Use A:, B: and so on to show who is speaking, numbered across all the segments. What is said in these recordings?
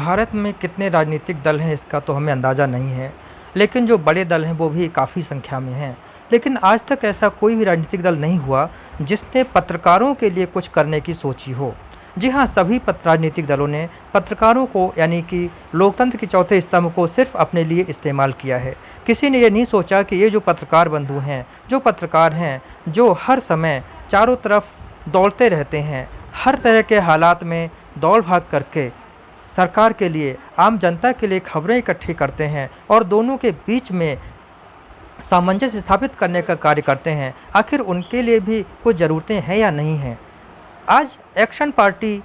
A: भारत में कितने राजनीतिक दल हैं इसका तो हमें अंदाज़ा नहीं है, लेकिन जो बड़े दल हैं वो भी काफ़ी संख्या में हैं। लेकिन आज तक ऐसा कोई भी राजनीतिक दल नहीं हुआ जिसने पत्रकारों के लिए कुछ करने की सोची हो। जी हाँ, सभी राजनीतिक दलों ने पत्रकारों को यानी कि लोकतंत्र के चौथे स्तंभ को सिर्फ अपने लिए इस्तेमाल किया है। किसी ने ये नहीं सोचा कि ये जो पत्रकार बंधु हैं, जो पत्रकार हैं, जो हर समय चारों तरफ दौड़ते रहते हैं, हर तरह के हालात में दौड़ भाग करके सरकार के लिए, आम जनता के लिए खबरें इकट्ठी करते हैं और दोनों के बीच में सामंजस्य स्थापित करने का कार्य करते हैं, आखिर उनके लिए भी कुछ ज़रूरतें हैं या नहीं हैं। आज एक्शन पार्टी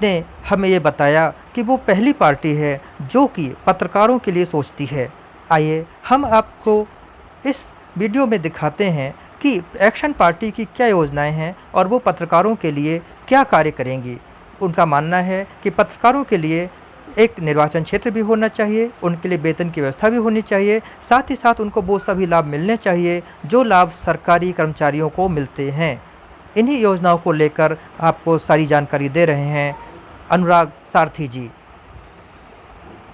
A: ने हमें ये बताया कि वो पहली पार्टी है जो कि पत्रकारों के लिए सोचती है। आइए हम आपको इस वीडियो में दिखाते हैं कि एक्शन पार्टी की क्या योजनाएं हैं और वो पत्रकारों के लिए क्या कार्य करेंगी। उनका मानना है कि पत्रकारों के लिए एक निर्वाचन क्षेत्र भी होना चाहिए, उनके लिए वेतन की व्यवस्था भी होनी चाहिए, साथ ही साथ उनको वो सभी लाभ मिलने चाहिए जो लाभ सरकारी कर्मचारियों को मिलते हैं। इन्हीं योजनाओं को लेकर आपको सारी जानकारी दे रहे हैं अनुराग सारथी जी।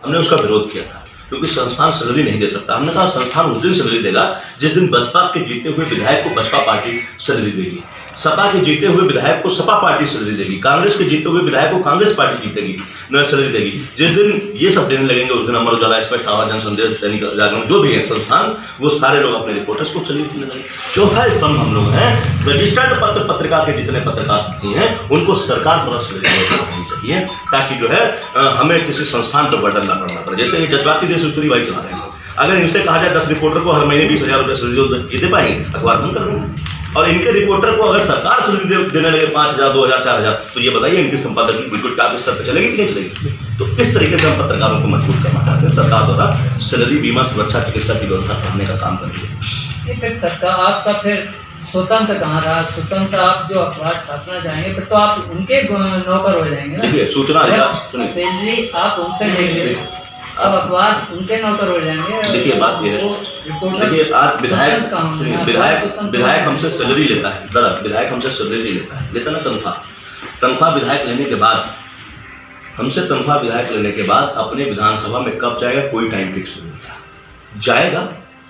B: हमने उसका विरोध किया था क्योंकि संस्थान सैलरी नहीं दे सकता। हमने कहा संस्थान उस दिन सैलरी देगा जिस दिन बसपा के जीते हुए विधायक को बसपा पार्टी सैलरी देगी, सपा के जीते हुए विधायक को सपा पार्टी सैलरी देगी, कांग्रेस के जीते हुए विधायक को कांग्रेस पार्टी जीतेगी सैलरी देगी। जिस दिन ये सब देने लगेंगे उस दिन अमर उजाला, स्पष्ट आवाज, जनसंदेश, दैनिक जागरण, जो भी है संस्थान, वो सारे लोग अपने रिपोर्टर्स को सैलरी देने लगेंगे। चौथा स्तंभ हम लोग हैं, रजिस्टर्ड पत्रिका के जितने पत्रकार साथी हैं उनको सरकार द्वारा सैलरी होनी चाहिए ताकि जो है हमें किसी संस्थान पर बर्डन ना पड़ना पड़े। जैसे ये जज्बाती देश सूरी भाई चला रहे हैं, अगर इनसे कहा जाए 10 रिपोर्टर को हर महीने 20,000 रुपये सैलरी दे पाएंगे, अखबार बंद कर देंगे। और इनके रिपोर्टर को अगर सरकार सैलरी देने लगे 5,000, 2,000, 4,000, तो ये बताइए इनकी संपादक की बिल्कुल टॉप स्तर पर चलेगी कि नहीं चलेगी। तो इस तरीके से हम पत्रकारों को मजबूत करना चाहते हैं। सरकार द्वारा सैलरी, बीमा, सुरक्षा, चिकित्सा की व्यवस्था करने का काम करिए।
C: फिर सरकार आपका फिर स्वतंत्र कहाँ रहा? स्वतंत्र आप जो अखबार छापना चाहेंगे फिर तो आप उनके नौकर हो जाएंगे ना।
B: देखिए सूचना
C: सैलरी आप उनसे लेंगे तो अखबार उनके नौकर हो जाएंगे।
B: देखिए बात ये है, देखिए आज विधायक हमसे सैलरी लेता है, विधायक हमसे सैलरी लेता ना तनख्वाह विधायक लेने के बाद, हमसे तनख्वाह विधायक लेने के बाद अपने विधानसभा में कब जाएगा कोई टाइम फिक्स नहीं होता। जाएगा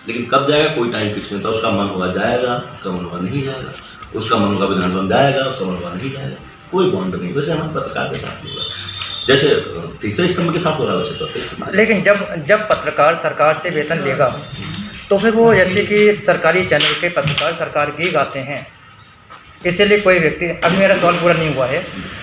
B: लेकिन कब जाएगा कोई टाइम फिक्स नहीं होता। उसका मन होगा जाएगा, उसका मन होगा नहीं जाएगा, उसका मन होगा विधानसभा में जाएगा, उसका मन होगा नहीं जाएगा, कोई बॉन्ड नहीं। वैसे हमारे पत्रकार के साथ नहीं होगा, जैसे तीसरे स्तंभ के साथ हो रहा है वैसे चौथे स्तंभ।
A: लेकिन जब पत्रकार सरकार से वेतन लेगा तो फिर वो जैसे कि सरकारी चैनल के पत्रकार सरकार की गाते हैं, इसीलिए कोई व्यक्ति, अभी मेरा सवाल पूरा नहीं हुआ है,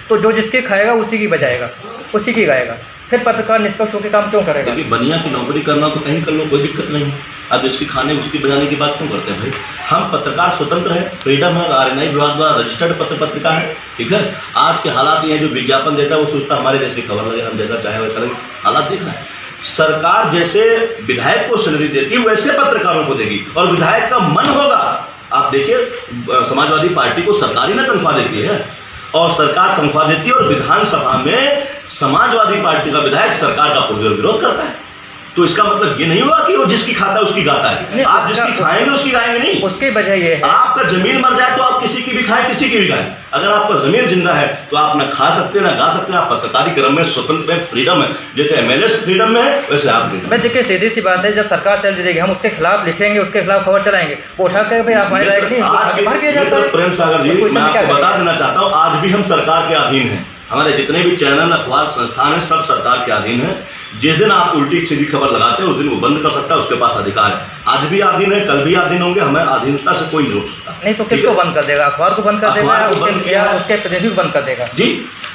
A: तो जो जिसके खाएगा उसी की बजाएगा, उसी की गाएगा, फिर पत्रकार निष्पक्ष होकर काम क्यों करेगा?
B: क्योंकि बनिया की नौकरी करना तो कहीं कर लो, कोई दिक्कत नहीं। अब इसकी खाने उसकी बजाने की बात क्यों करते हैं भाई? हम पत्रकार स्वतंत्र है, फ्रीडम है, RNI विभाग द्वारा रजिस्टर्ड पत्रिका है, ठीक है। आज के हालात ये जो विज्ञापन देता है वो सोचता हमारे जैसे खबर लगे, हम जैसा चाहे वैसा लगे। हालात देखना है, सरकार जैसे विधायक को सैलरी देती है वैसे पत्रकारों को देगी और विधायक का मन होगा। आप देखिए समाजवादी पार्टी को सरकार ही ना तनख्वाह देती है और सरकार तनख्वाह देती है और विधानसभा में समाजवादी पार्टी का विधायक सरकार का पुरजोर विरोध करता है। तो इसका मतलब ये नहीं हुआ कि वो जिसकी खाता है उसकी गाता है। आप जिसकी खाएंगे उसकी गाएंगे नहीं।
A: उसकी वजह ये है,
B: आपका जमीन मर जाए तो आप किसी की भी खाएं, किसी की भी गाएं। अगर आपका जमीन जिंदा है तो आप ना खा सकते हैं ना गा सकते हैं। आप पत्रकारी क्रम में स्वतंत्र में, फ्रीडम है, जैसे MLA फ्रीडम में है वैसे आप फ्रीडम।
A: मैं देखिए सीधी सी बात है, जब सरकार सैलरी देगी हम उसके खिलाफ लिखेंगे, उसके खिलाफ खबर चलाएंगे, वो उठा कर भाई आप हमारे लायक नहीं, बाहर किया जाता है।
B: प्रेम सागर जी, मैं आपको बता देना चाहता हूँ, आज भी हम सरकार के अधीन हैं। हमारे जितने भी चैनल, अखबार, संस्थान हैं सब सरकार के अधीन हैं। जिस दिन आप उल्टी सीधी खबर लगाते हैं उस दिन वो बंद कर सकता है, उसके पास अधिकार है। आज भी अधीन है, कल भी अधीन होंगे, हमें अधीनता से कोई नहीं रोक सकता।
A: नहीं तो किसको बंद कर देगा? अखबार को बंद कर देगा या उसके प्रतिनिधि को बंद कर देगा?
B: जी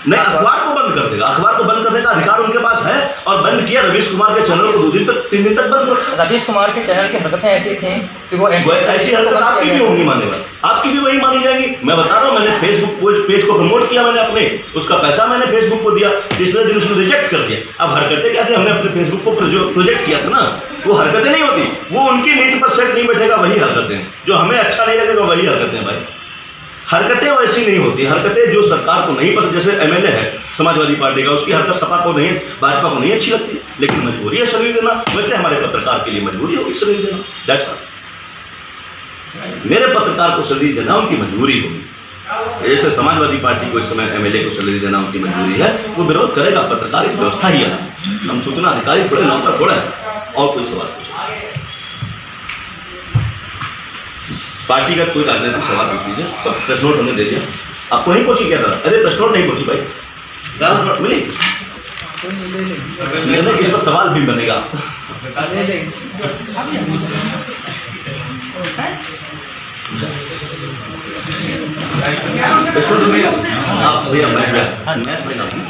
B: नहीं, अखबार को बंद कर देगा। अखबार को बंद करने का अधिकार उनके पास है और बंद किया। रवीश कुमार के चैनल को 2 दिन तक 3 दिन तक बंद रखा।
A: रवीश कुमार के चैनल की हरकतें ऐसी थी कि वो
B: ऐसी हरकत आपकी भी होंगी, मानेगा आपकी भी वही मानी जाएगी। मैं बता रहा हूँ, मैंने फेसबुक पेज को प्रमोट किया, मैंने अपने उसका पैसा मैंने फेसबुक को दिया, तीसरे दिन उसने रिजेक्ट कर दिया। अब हरकतें क्या थी, हमने अपने फेसबुक को प्रोजेक्ट किया था ना, वो हरकतें नहीं होती, वो उनकी नीति पर सेट नहीं बैठेगा वही हरकतें, जो हमें अच्छा नहीं लगेगा वही हरकतें भाई। हरकतें वैसी नहीं होती, हरकतें जो सरकार को नहीं पसंद, जैसे MLA है समाजवादी पार्टी का, उसकी हरकत सपा को नहीं, भाजपा को नहीं अच्छी लगती, लेकिन मजबूरी है सैलरी देना। वैसे हमारे पत्रकार के लिए मजबूरी होगी सैलरी देना, दैट्स ऑल। मेरे पत्रकार को सैलरी देना उनकी मजबूरी होगी, जैसे समाजवादी पार्टी को इस समय एमएलए को सैलरी देना उनकी मजबूरी है, वो विरोध करेगा। पत्रकारिता व्यवस्था ही है, हम सूचना अधिकारी थोड़े, नौकर थोड़े। और कोई सवाल पूछे, पार्टी का कोई राजनीतिक सवाल पूछ लीजिए। सब प्रेस नोट हमने दे दिया आपको। नहीं पहुंची क्या था? अरे प्रेस नोट नहीं पहुंची भाई, 10 मिनट मिली नहीं, इस पर सवाल भी बनेगा आपको। प्रेस नोट मिलेगा आप भैया, मैच में